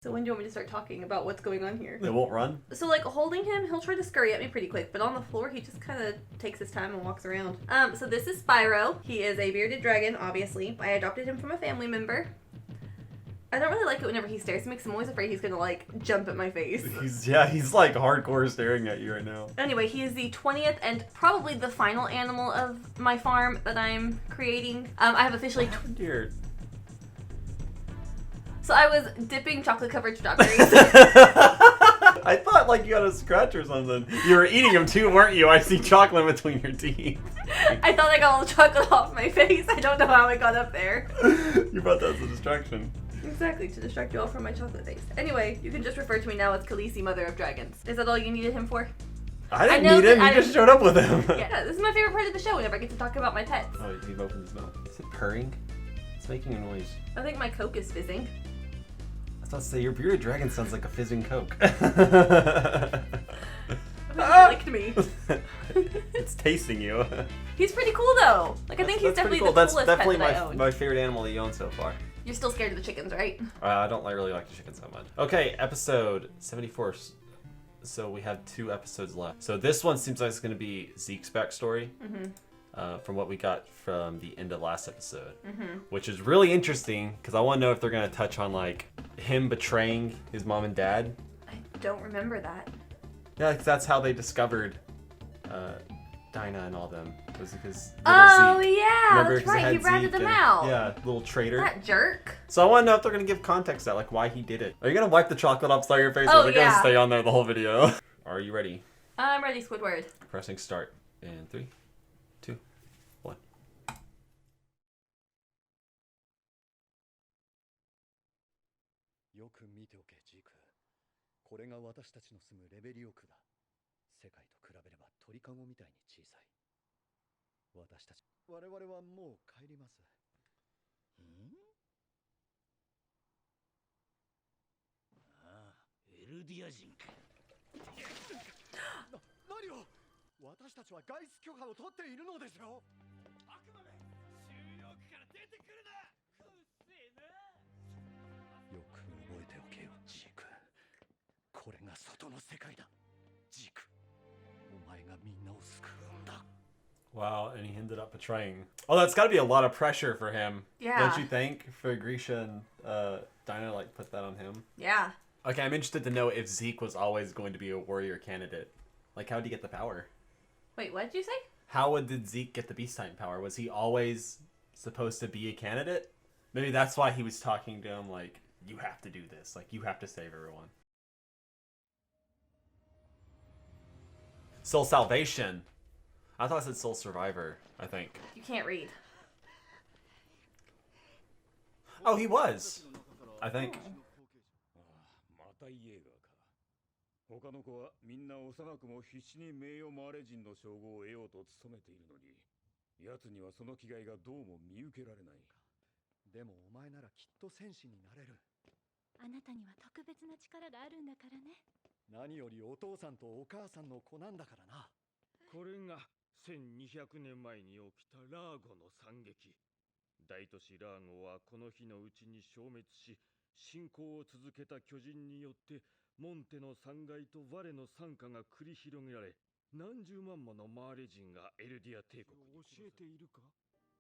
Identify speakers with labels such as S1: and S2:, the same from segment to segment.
S1: So when do you want me to start talking about what's going on here?
S2: It won't run?
S1: So like holding him, he'll try to scurry at me pretty quick, but on the floor he just kind of takes his time and walks around. So this is Spyro. He is a bearded dragon, obviously. I adopted him from a family member. I don't really like it whenever he stares at me because I'm always afraid he's gonna like jump at my face.
S2: He's like hardcore staring at you right now.
S1: Anyway, he is the 20th and probably the final animal of my farm that I'm creating. I have officially...
S2: Dear.
S1: So I was dipping chocolate-covered strawberries.
S2: I thought like you had a scratch or something. You were eating them too, weren't you? I see chocolate between your teeth.
S1: I thought I got all the chocolate off my face. I don't know how it got up there.
S2: You brought that as a distraction.
S1: Exactly, to distract you all from my chocolate face. Anyway, you can just refer to me now as Khaleesi, Mother of Dragons. Is that all you needed him for?
S2: I didn't need him, you just showed up with him.
S1: Yeah, this is my favorite part of the show whenever I get to talk about my pets.
S2: Oh, he opened his mouth. Is it purring? It's making a noise.
S1: I think my Coke is fizzing.
S2: I was about to say, your bearded dragon sounds like a fizzing Coke.
S1: He licked me.
S2: It's tasting you.
S1: He's pretty cool though. Like I think he's definitely cool. The coolest
S2: That's definitely
S1: pet that I own.
S2: my favorite animal that you own so far.
S1: You're still scared of the chickens, right?
S2: I don't really like the chickens that much. Okay, episode 74. So we have 2 episodes left. So this one seems like it's going to be Zeke's backstory. From what we got from the end of last episode. Which is really interesting because I want to know if they're going to touch on like him betraying his mom and dad.
S1: I don't remember that.
S2: Yeah, because that's how they discovered Dinah and all them. Was because
S1: Zeke. Yeah,
S2: remember,
S1: that's right. He ratted them out.
S2: Yeah, little traitor.
S1: That jerk.
S2: So I want to know if they're going to give context to that, like why he did it. Are you going to wipe the chocolate off your face,
S1: oh,
S2: or is it going to stay on there the whole video? Are you ready?
S1: I'm ready, Squidward.
S2: Pressing start in 3, 2, 1.
S3: よく見ておけ、ジーク。これが私たちの住むレベリオ区だ。世界と比べれば鳥かごみたいに小さい。私たち、我々はもう帰ります。ああ、エルディア人か。何を？私たちは外出許可を取っているのですよ。あくまで収容区から出てくるな。くっせえな。よく覚えておけよ、ジーク。これが外の世界だ。ジーク。お前がみんなを救うんだ。
S2: Wow, and he ended up betraying. Oh, that's got to be a lot of pressure for him.
S1: Yeah.
S2: Don't you think? For Grisha and Dinah, like, put that on him?
S1: Yeah.
S2: Okay, I'm interested to know if Zeke was always going to be a warrior candidate. Like, how did he get the power?
S1: Wait, what did you say?
S2: How did Zeke get the beast type power? Was he always supposed to be a candidate? Maybe that's why he was talking to him like, you have to do this. Like, you have to save everyone. Soul Salvation. I thought it said Soul Survivor, I think.
S1: You can't read.
S2: Oh, he was. I think.
S3: 他の子はみんな幼くも必死に名誉マーレ人の称号を得ようと努めているのに、奴にはその気概がどうも見受けられない。でもお前ならきっと戦士になれる。
S4: あなたには特別な力があるんだからね。
S3: 何よりお父さんとお母さんの子なんだからな。これが1200年前に起きたラーゴの惨劇。大都市ラーゴはこの日のうちに消滅し、侵攻を続けた巨人によってモンテの3階とワレの惨禍が繰り広げられ、何十万ものマーレ人がエルディア帝国に教えているか？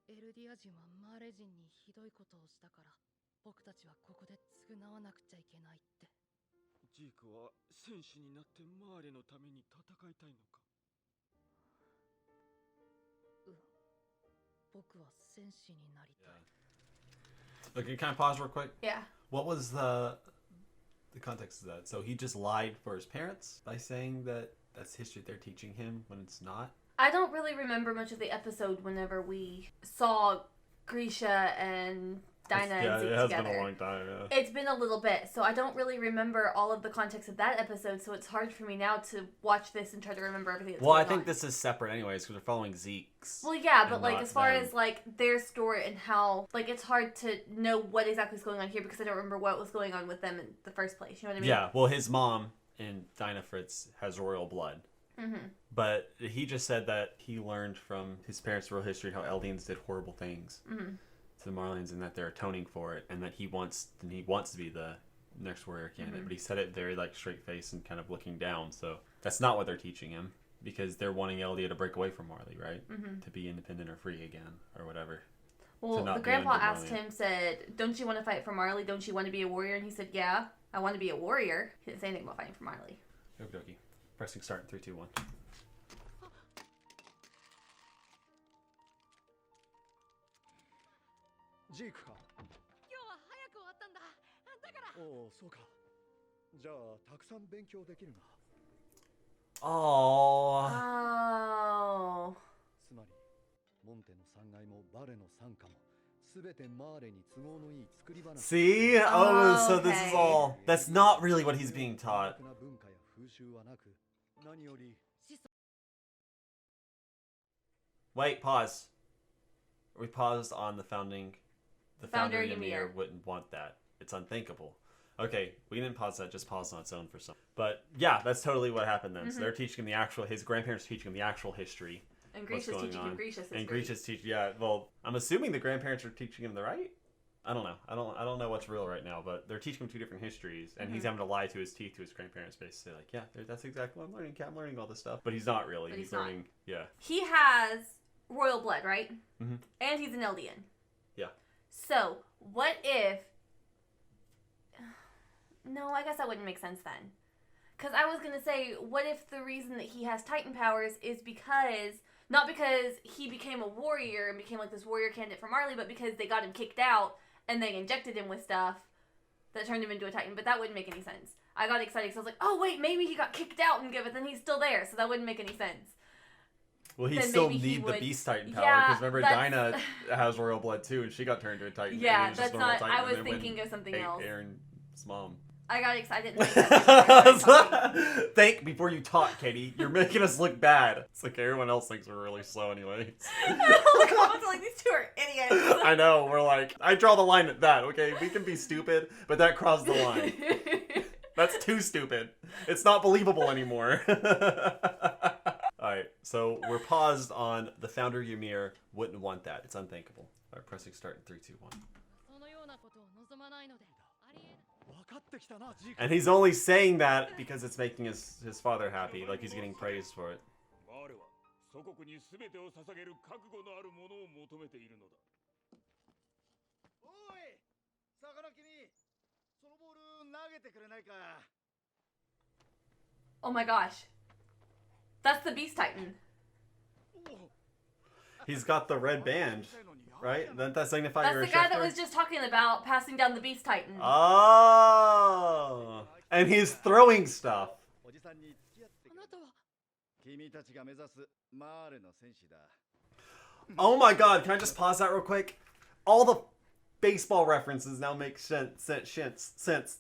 S4: エルディア人はマーレ人にひどいことをしたから、僕たちはここで償わなくちゃいけないって。
S3: ジークは戦士になってマーレのために戦いたいのか？
S4: 僕は戦士になりたい。
S2: Okay, can I pause real quick?
S1: Yeah.
S2: What was the context of that? So he just lied for his parents by saying that that's history they're teaching him when it's not?
S1: I don't really remember much of the episode whenever we saw Grisha and Dinah and Zeke
S2: it has
S1: together.
S2: been a long time, yeah.
S1: It's been a little bit, so I don't really remember all of the context of that episode, so it's hard for me now to watch this and try to remember everything that's
S2: Well,
S1: going
S2: I think
S1: on.
S2: this is separate anyways, because we're following Zeke's.
S1: Well, yeah, but
S2: and
S1: like
S2: not
S1: as far
S2: them.
S1: as like their story and how, like it's hard to know what exactly is going on here because I don't remember what was going on with them in the first place. You know what I mean?
S2: Yeah, well, his mom in Dinah Fritz has royal blood.
S1: Mm-hmm.
S2: But he just said that he learned from his parents' real history how Eldians did horrible things to the Marleyans and that they're atoning for it, and that he wants to be the next warrior candidate, but he said it very like straight face and kind of looking down. So that's not what they're teaching him, because they're wanting Eldia to break away from Marley, right? To be independent or free again or whatever.
S1: Well, the grandpa asked him, said, "Don't you want to fight for Marley? Don't you want to be a warrior?" And he said, "Yeah, I want to be a warrior." He didn't say anything about fighting for Marley.
S2: Okie dokie. Pressing start in 3, 2, 1.
S3: Zeke か。
S4: 今日は早く終わったんだ。だから。
S3: おお、そうか。じゃあたくさん勉強できるな。
S2: Oh.
S1: Oh.
S3: つまりモンテの3階もバレの3課も全てマーレに都合のいい作り話。
S2: See? Oh, so this is all. That's not really what he's being taught.
S3: 文化や風習はなく、何より。
S2: Wait, pause. We paused on the founding. The founder
S1: Ymir
S2: Ymir wouldn't want that. It's unthinkable. Okay, we didn't pause that, just paused on its own for some. But yeah, that's totally what happened then. So they're teaching him the actual, his grandparents are teaching him the actual history.
S1: And Grisha's teaching him Grisha's history.
S2: And Grisha's teaching, yeah, well, I'm assuming the grandparents are teaching him the right? I don't know. I don't know what's real right now, but they're teaching him 2 different histories, and he's having to lie to his teeth to his grandparents, basically. Like, yeah, that's exactly what I'm learning. I'm learning all this stuff. But he's not really. He's learning, yeah.
S1: He has royal blood, right?
S2: Mm-hmm.
S1: And he's an Eldian.
S2: Yeah.
S1: So, what if... No, I guess that wouldn't make sense then. Because I was going to say, what if the reason that he has Titan powers is because... Not because he became a warrior and became like this warrior candidate for Marley, but because they got him kicked out and they injected him with stuff that turned him into a Titan. But that wouldn't make any sense. I got excited because I was like, oh wait, maybe he got kicked out and but then he's still there, so that wouldn't make any sense.
S2: Well, he still need the Beast Titan power, because remember, Dinah has royal blood too, and she got turned into a Titan.
S1: Yeah, that's not... Titan, I was thinking of something else.
S2: Aaron's mom.
S1: I got excited.
S2: Think before you talk, Katie. You're making us look bad. It's like everyone else thinks we're really slow anyways.
S1: All the comments are like, these two are idiots.
S2: I know, we're like, I draw the line at that, okay? We can be stupid, but that crossed the line. That's too stupid. It's not believable anymore. Alright, so we're paused on the founder Ymir wouldn't want that. It's unthinkable. Alright, pressing start in 3, 2, 1. And he's only saying that because it's making his father happy, like he's getting praised for it.
S1: Oh my gosh. That's the Beast Titan.
S2: He's got the red band, right? Doesn't that signify you're a
S1: That's the guy
S2: shifter?
S1: that was just talking about passing down the Beast Titan.
S2: Oh! And he's throwing stuff. Oh my god, can I just pause that real quick? All the baseball references now make sense.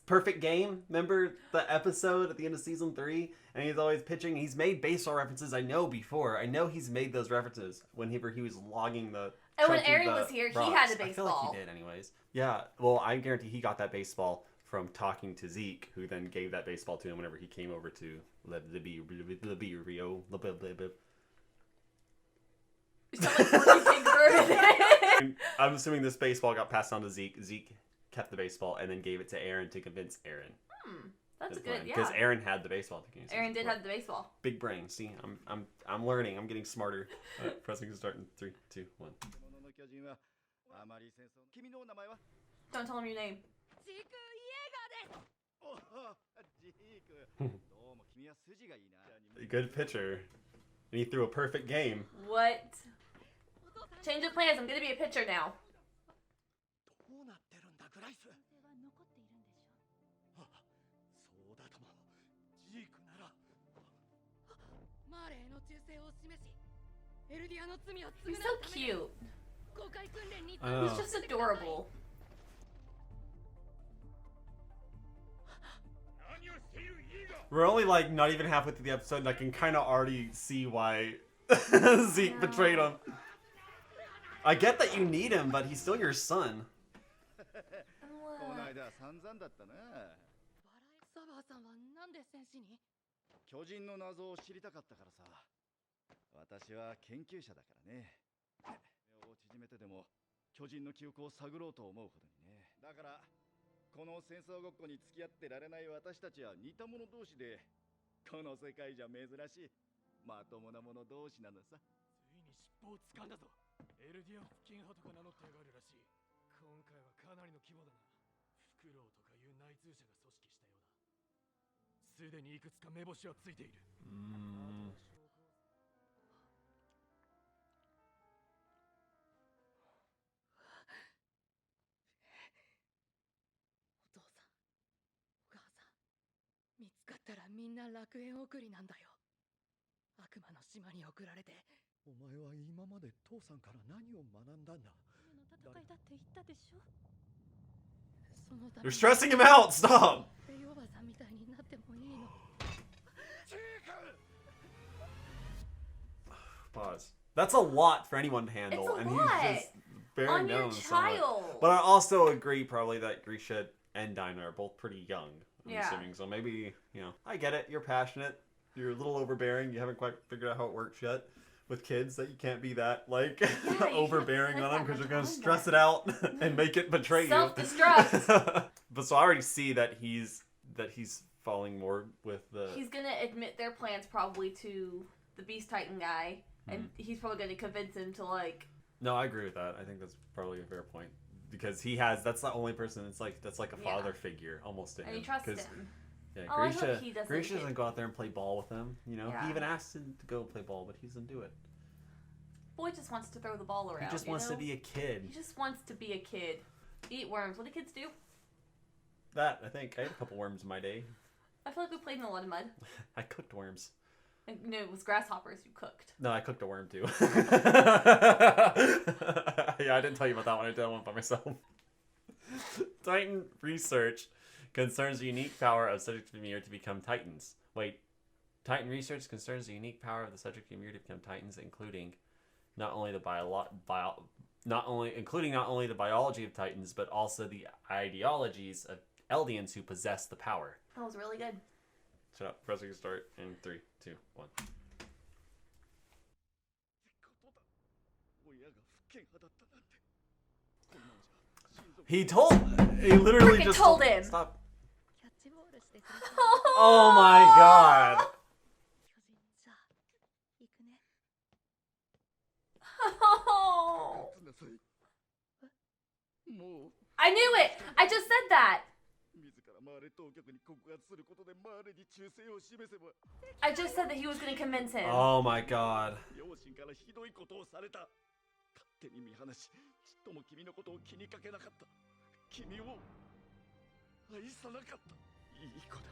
S2: Perfect Game, remember the episode at the end of season 3? And he's always pitching. He's made baseball references, I know, before. I know he's made those references whenever he was logging the...
S1: And when Aaron was here,
S2: rocks.
S1: he had a baseball.
S2: I feel like he did anyways. Yeah, well, I guarantee he got that baseball from talking to Zeke, who then gave that baseball to him whenever he came over to Rio. I'm assuming this baseball got passed on to Zeke. Zeke kept the baseball and then gave it to Aaron to convince Aaron.
S1: That's good, yeah.
S2: Because Aaron had the baseball.
S1: Aaron did have the baseball.
S2: Big brain. See, I'm learning. I'm getting smarter. Pressing start in 3, 2, 1.
S1: Don't tell him your name.
S2: Good pitcher. And he threw a perfect game.
S1: What? Change of plans. I'm gonna be a pitcher now. He's so cute. He's just adorable.
S2: We're only like not even halfway through the episode, and I can kind of already see why Zeke betrayed him. I get that you need him, but he's still your son.
S3: この戦争ごっこに付き合ってられない私たちは似た者同士で、この世界じゃ珍しいまともな者同士なのさ。
S5: ついに尻尾を掴んだぞ。エルディアン付近派とか名乗ってやがるらしい。今回はかなりの規模だな。フクロウとかいう内通者が組織したようだ。すでにいくつか目星はついている。
S4: お父さん、お母さん、見つかったらみんな楽園送りなんだよ。悪魔の島に送られて。
S3: お前は今まで父さんから何を学んだんだ。
S4: の戦いだって言ったでしょ。そのた
S2: You're stressing him out. Stop.
S4: レイおばさんみたいになってもいいの。
S2: Pause. That's a lot for anyone to handle,
S1: It's a
S2: and
S1: lot.
S2: he's just very
S1: On your
S2: known. Somewhat.
S1: child.
S2: But I also agree probably that Grisha and Dinah are both pretty young. I'm
S1: Yeah.
S2: assuming. So maybe, you know, I get it. You're passionate. You're a little overbearing. You haven't quite figured out how it works yet with kids, that you can't be that like overbearing
S1: can't
S2: on them
S1: let
S2: because you're
S1: that
S2: gonna
S1: much
S2: stress it out and make it betray you.
S1: Self-destruct.
S2: But so I already see that he's falling more with the.
S1: He's gonna admit their plans probably to the Beast Titan guy, and he's probably gonna convince him to like.
S2: No, I agree with that. I think that's probably a fair point because he has. That's the only person. That's like a father figure almost to him.
S1: And he trusts him.
S2: Yeah,
S1: Oh, I hope he doesn't
S2: Grisha
S1: get-
S2: doesn't go out there and play ball with him. You know,
S1: Yeah.
S2: he even asked him to go play ball, but he doesn't do it.
S1: Boy just wants to throw the ball around.
S2: He just
S1: you
S2: wants
S1: know?
S2: to be a kid.
S1: He just wants to be a kid. Eat worms. What do kids do?
S2: That, I think. I had a couple worms in my day.
S1: I feel like we played in a lot of mud.
S2: I cooked worms.
S1: Like, no, it was grasshoppers you cooked.
S2: No, I cooked a worm too. Yeah, I didn't tell you about that one. I did that one by myself. Titan research concerns the unique power of subject Ymir to become Titans. Wait. Titan research concerns the unique power of the subject Ymir to become Titans, including not only the biology of Titans, but also the ideologies of Eldians who possess the power.
S1: That was really good.
S2: Shut up. Pressing start in 3, 2, 1. He literally
S1: Frickin'
S2: just
S1: told him.
S2: Stop.
S4: キャッチボールしてくれた。
S2: Oh my god.
S4: 巨人じゃあ行くね。
S1: Oh,
S3: もう
S1: I knew it. I just said that.
S3: 自らマーレ当局に告発することでマーレに忠誠を示せば
S1: I just said that he was going to convince him.
S2: Oh my god.
S3: 両親からひどいことをされた。勝手に見放し、ちっとも君のことを気にかけなかった。君を愛さなかった。いい子だ。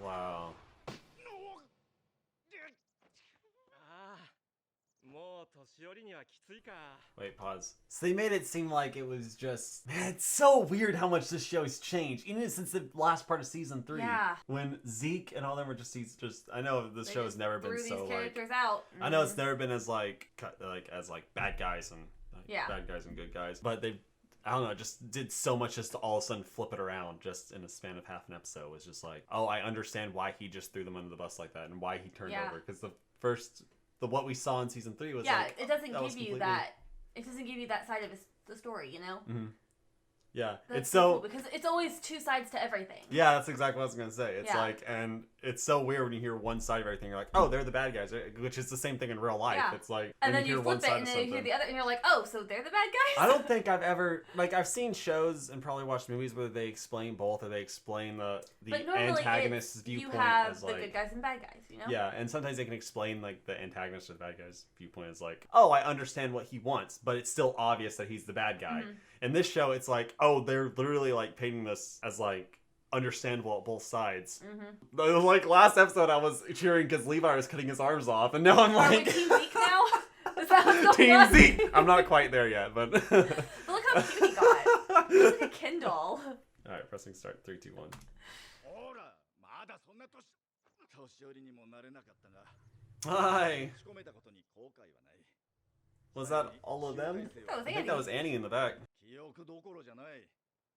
S2: Wow.
S5: ああ、もう年寄りにはきついか。
S2: Wait, pause. So they made it seem like it was just... Man, it's so weird how much this show has changed. Even since the last part of season 3.
S1: Yeah.
S2: When Zeke and all them were just... I know this
S1: They
S2: show has
S1: just
S2: never been
S1: threw
S2: so
S1: these
S2: like...
S1: characters out.
S2: I know it's never been as like bad guys and
S1: Yeah.
S2: bad guys and good guys, but they, I don't know, just did so much just to all of a sudden flip it around just in a span of half an episode. It was just like, oh, I understand why he just threw them under the bus like that and why he turned
S1: Yeah.
S2: over, because what we saw in season 3 was
S1: Yeah,
S2: like,
S1: it doesn't
S2: that was
S1: give you
S2: completely-
S1: that. It doesn't give you that side of the story, you know.
S2: Mhm. Yeah,
S1: That's
S2: it's so
S1: cool because it's always two sides to everything.
S2: yeah, that's exactly what I was gonna say. It's
S1: Yeah.
S2: like, and it's so weird when you hear one side of everything. You're like, oh, they're the bad guys, which is the same thing in real life.
S1: Yeah.
S2: It's like,
S1: And
S2: when
S1: then you
S2: hear one
S1: flip it,
S2: side
S1: and
S2: of
S1: then you hear
S2: something-
S1: the other, and you're like, oh, so they're the bad guys.
S2: I don't think I've ever I've seen shows and probably watched movies where they explain both, or they explain the
S1: But normally
S2: antagonist's
S1: it's, you
S2: viewpoint
S1: have
S2: as
S1: the
S2: like
S1: good guys and bad guys, you know.
S2: yeah, and sometimes they can explain like the antagonist or the bad guy's viewpoint as like, oh, I understand what he wants, but it's still obvious that he's the bad guy.
S1: Mhm.
S2: In this show, it's like, oh, they're literally like painting this as like understandable at both sides.
S1: Mm-hmm.
S2: Like last episode, I was cheering because Levi was cutting his arms off, and now I'm
S1: Are we
S2: like,
S1: Team Zeke now? Is that what's going
S2: Team
S1: on?
S2: Zeke. I'm not quite there yet, but.
S1: But look how cute he got. He's like a Kindle.
S2: All right, pressing start. 3, 2, 1.
S3: ほら、まだそんな年寄りにもなれなかったが。
S2: Hi.
S3: 仕込めたことに後悔はない。
S2: Was that all of them?
S1: That was
S2: I think that was Annie in the back.
S3: 記憶どころじゃない。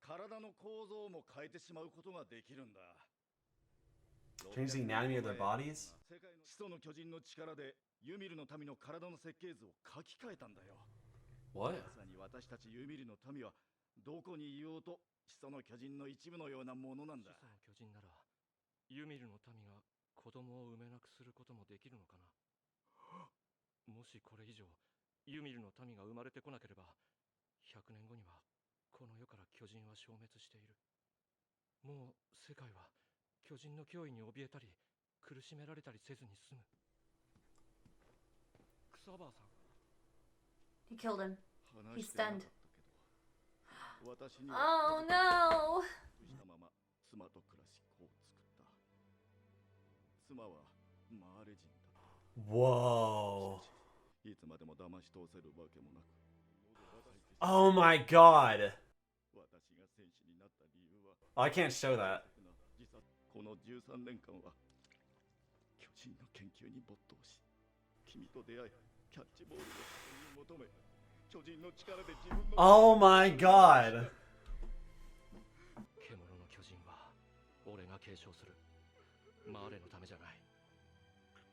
S3: 体の構造も変えてしまうことができるんだ。
S2: Change the anatomy of their bodies?
S3: 世界の始祖の巨人の力でユミルの民の体の設計図を書き換えたんだよ。
S2: What?
S3: まさに私たちユミルの民はどこにいようと始祖の巨人の一部のようなものなんだ。
S5: 始祖の巨人ならユミルの民が子供を産めなくすることもできるのかな。もしこれ以上ユミルの民が生まれてこなければ、100年後にはこの世から巨人は消滅している。もう世界は巨人の脅威に怯えたり苦しめられたりせずに済む。草葉さん。
S1: He killed him.
S3: 話してなかったけど、私には
S1: Oh no!
S3: したまま妻と暮らし子を作った。妻はマーレ人だ。
S2: Whoa.
S3: いつまでも騙し通せるわけもなく。
S2: Oh my god.
S3: 私が戦士になった理由は、
S2: I can't show that.
S3: 実はこの13年間は巨人の研究に没頭し、君と出会い、キャッチボールの救いを求め、巨人の力で自分の
S2: Oh my god.
S5: 獣の巨人は俺が継承する。マーレのためじゃない。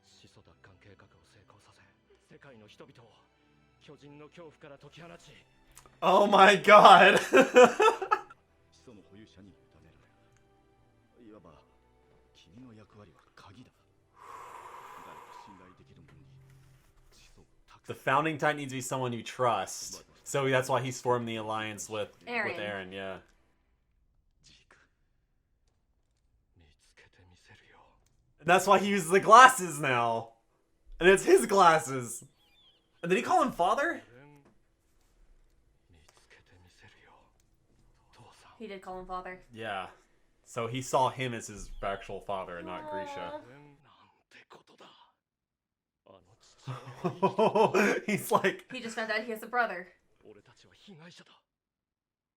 S5: 始祖奪還計画を成功させ、世界の人々を巨人の恐怖から解き放ち、
S2: Oh my god.
S3: 始祖の保有者に委ねられる。いわば君の役割は鍵だ。誰か信頼できる者に始祖を託
S2: The
S3: す。
S2: founding titan needs to be someone you trust. So that's why he's formed the alliance with
S1: Aaron.
S2: Aaron, yeah.
S3: ジーク、
S5: 見つけてみせるよ。
S2: And that's why he uses the glasses now. And it's his glasses. And did he call him father?
S5: 見つけてみせるよ。父さん。
S1: He did call him father.
S2: Yeah. So he saw him as his actual father and not Grisha.
S5: なんてことだ。あの父親が
S2: He's like,
S1: He just found out he has a brother.
S5: 俺たちは被害者だ。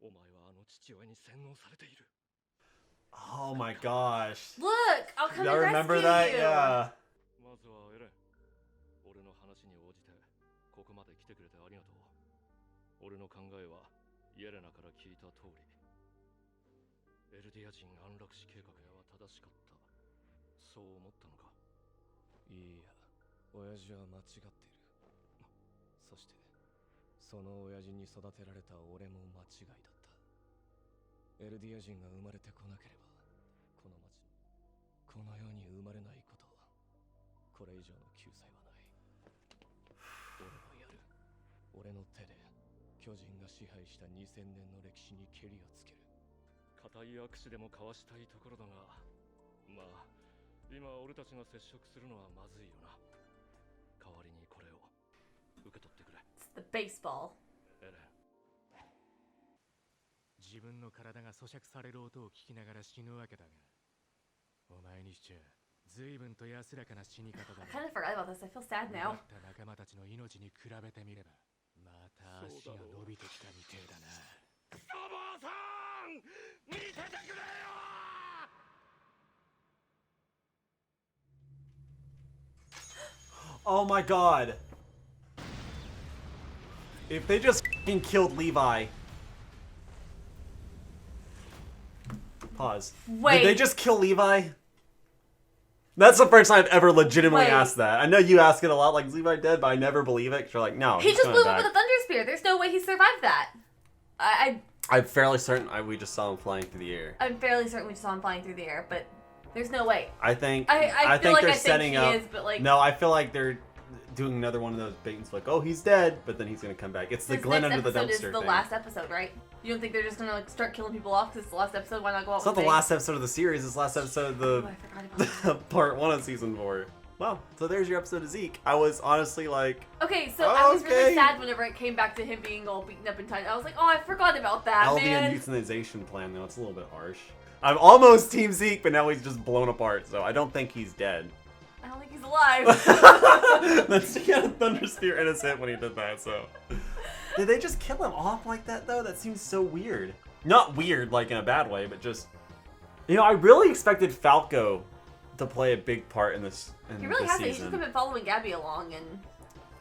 S5: お前はあの父親に洗脳されている。
S2: oh my gosh.
S1: Look! I'll come
S2: Y'all
S1: and
S2: remember
S1: rescue
S2: that?
S1: you!
S2: Yeah.
S5: まずはエレン、俺の話に応じてここまで来てくれてありがとう。俺の考えはイエレナから聞いた通り、エルディア人安楽死計画は正しかった。そう思ったのか。いいや、親父は間違っている。そしてその親父に育てられた俺も間違いだった。エルディア人が生まれてこなければ、この町、この世に生まれないこと、これ以上の救済はない。俺はやる。俺の手で巨人が支配した2000年の歴史にケリをつける。固い握手でも交わしたいところだが、まあ今俺たちが接触するのはまずいよな。代わりにこれを受け取ってくれ。
S1: It's the baseball.
S5: エレン。
S6: 自分の体が咀嚼される音を聞きながら死ぬわけだが、お前にしちゃ随分と安らかな死に方だ
S1: I
S6: な。
S1: kind of forgot about this. I feel sad
S6: 奪
S1: now.
S6: った仲間たちの命に比べてみれば、また足が伸びてきたみてえだな。
S5: お坊さん、見せてくれよ。
S2: Oh my god. If they just f***ing killed Levi. Pause.
S1: Wait.
S2: Did they just kill Levi? That's the first time I've ever legitimately
S1: Wait.
S2: asked that. I know you ask it a lot, like, is Levi dead? But I never believe it. Cause you're like, no,
S1: He
S2: he's
S1: just
S2: coming
S1: blew up
S2: back.
S1: with a thunder spear. There's no way he survived that.
S2: I'm fairly certain we just saw him flying through the air.
S1: I'm fairly certain we just saw him flying through the air, but there's no way.
S2: I think
S1: I feel
S2: think
S1: like
S2: they're
S1: I think
S2: setting
S1: he
S2: up.
S1: is, but like
S2: No, I feel like they're doing another one of those baits, like, oh, he's dead, but then he's gonna come back. It's the
S1: this
S2: Glen
S1: next
S2: under the
S1: episode
S2: dumpster
S1: is the
S2: thing.
S1: last episode, right? You don't think they're just gonna like start killing people off because it's the last episode? Why not go out
S2: It's not
S1: with
S2: the
S1: a bang?
S2: last episode of the series. It's the last episode of
S1: Oh,
S2: the
S1: I forgot about that.
S2: part 1 of season 4. Well, so there's your episode of Zeke. I was honestly like,
S1: Okay, so I was really
S2: Okay.
S1: sad whenever it came back to him being all beaten up and tied. I was like, oh, I forgot about that,
S2: Albion
S1: man.
S2: euthanization plan, though. It's a little bit harsh. I'm almost Team Zeke, but now he's just blown apart, so I don't think he's dead.
S1: I don't think he's alive.
S2: That's he had a thunder spear innocent when he did that, so. Did they just kill him off like that, though? That seems so weird. Not weird, like in a bad way, but just. You know, I really expected Falco to play a big part in this.
S1: He really
S2: this
S1: hasn't. He's
S2: season.
S1: just been following Gabby along, and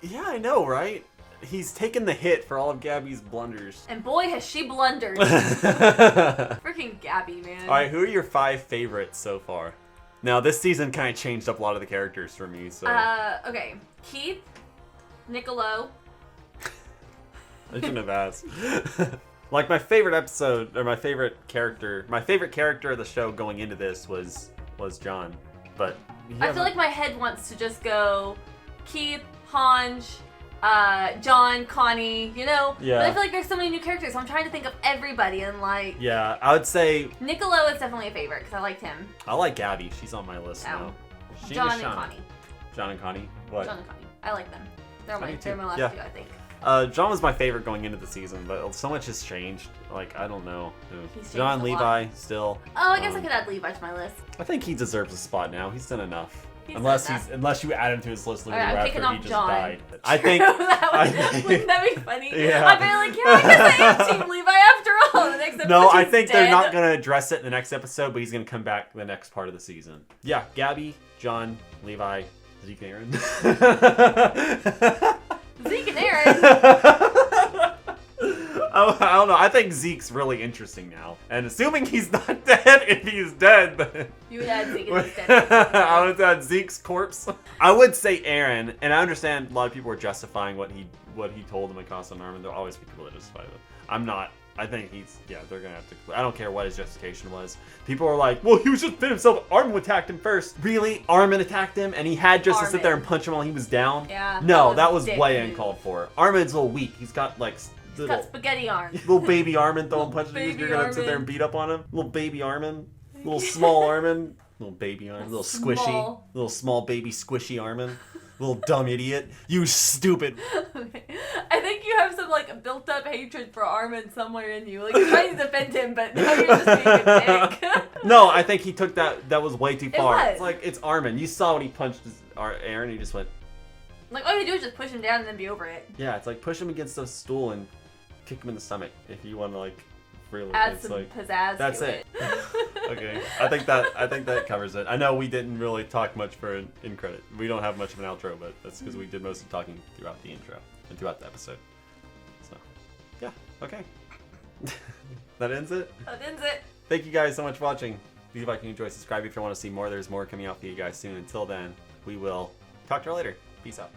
S2: Yeah, I know, right? He's taken the hit for all of Gabby's blunders.
S1: boy has she blundered.
S2: Alright,
S1: Freaking Gabby, man.
S2: who are your 5 favorites so far? Now, this season kind of changed up a lot of the characters for me, so.
S1: Okay. Keith, Niccolo,
S2: I shouldn't have asked. Like my favorite episode or my favorite character of the show going into this was John, but
S1: I feel like my head wants to just go Keith, Hanj, John, Connie, you know?
S2: Yeah.
S1: But I feel like there's so many new characters, so I'm trying to think of everybody and like...
S2: Yeah, I would say...
S1: Niccolo is definitely a favorite, because I liked him.
S2: I like Gabby. She's on my list now.
S1: John and Connie.
S2: John and Connie? What?
S1: John and Connie. I like them. They're my last two, I think.
S2: John was my favorite going into the season, but so much has changed. Like, I don't know.
S1: He's
S2: John,
S1: changed a
S2: Levi,
S1: lot.
S2: still.
S1: Oh, I guess I could add Levi to my list.
S2: I think he deserves a spot now. He's done enough.
S1: Unless
S2: you add him to his list literally
S1: I'm
S2: right
S1: taking
S2: after he
S1: off
S2: just
S1: John.
S2: died. I think.
S1: Wouldn't that be funny?
S2: Yeah.
S1: I'd be like, yeah, I guess I am Team Levi after all. The next episode,
S2: No, I
S1: he's
S2: think
S1: dead.
S2: they're not going to address it in the next episode, but he's going to come back the next part of the season. Yeah, Gabby, John, Levi, Zeke, and Aaron.
S1: Zeke and Aaron.
S2: I don't know. I think Zeke's really interesting now. And assuming he's not dead, if he's dead, then...
S1: You would add Zeke and he's dead.
S2: I would add Zeke's corpse. I would say Aaron, and I understand a lot of people are justifying what he told them across on Armin. There'll always be people that justify them. I'm not. I think they're gonna have to. I don't care what his justification was. People are like, well, he was just fit himself. Armin attacked him first. Really? Armin attacked him, and he had just to sit there and punch him while he was down?
S1: Yeah.
S2: No, that was way
S1: move.
S2: uncalled for. Armin's a little weak. He's got like
S1: He's got spaghetti arms.
S2: little baby Armin throwing punches.
S1: baby
S2: You're gonna sit there and beat up on him. Little baby Armin. Little small Armin. Little baby Armin. Little squishy.
S1: Small.
S2: Little small baby squishy Armin. Little dumb idiot. You stupid.
S1: Okay. I think you have some like built up hatred for Armin somewhere in you. Like you're trying to defend him, but now you're just being a dick.
S2: No, I think he took that was way too far.
S1: was.
S2: It's like it's Armin. You saw when he punched Aaron, he just went.
S1: Like all you do is just push him down and then be over it.
S2: Yeah, it's like push him against the stool and kick him in the stomach if you want to like really.
S1: Add
S2: it's
S1: some
S2: like,
S1: pizzazz.
S2: that's
S1: to
S2: it. Okay, I think that covers it. I know we didn't really talk much for in credit. We don't have much of an outro, but that's because we did most of the talking throughout the intro and throughout the episode. So, yeah, okay. That ends it.
S1: That ends it.
S2: Thank you guys so much for watching. Leave a like and enjoy. Subscribe if you want to see more. There's more coming out for you guys soon. Until then, we will talk to you later. Peace out.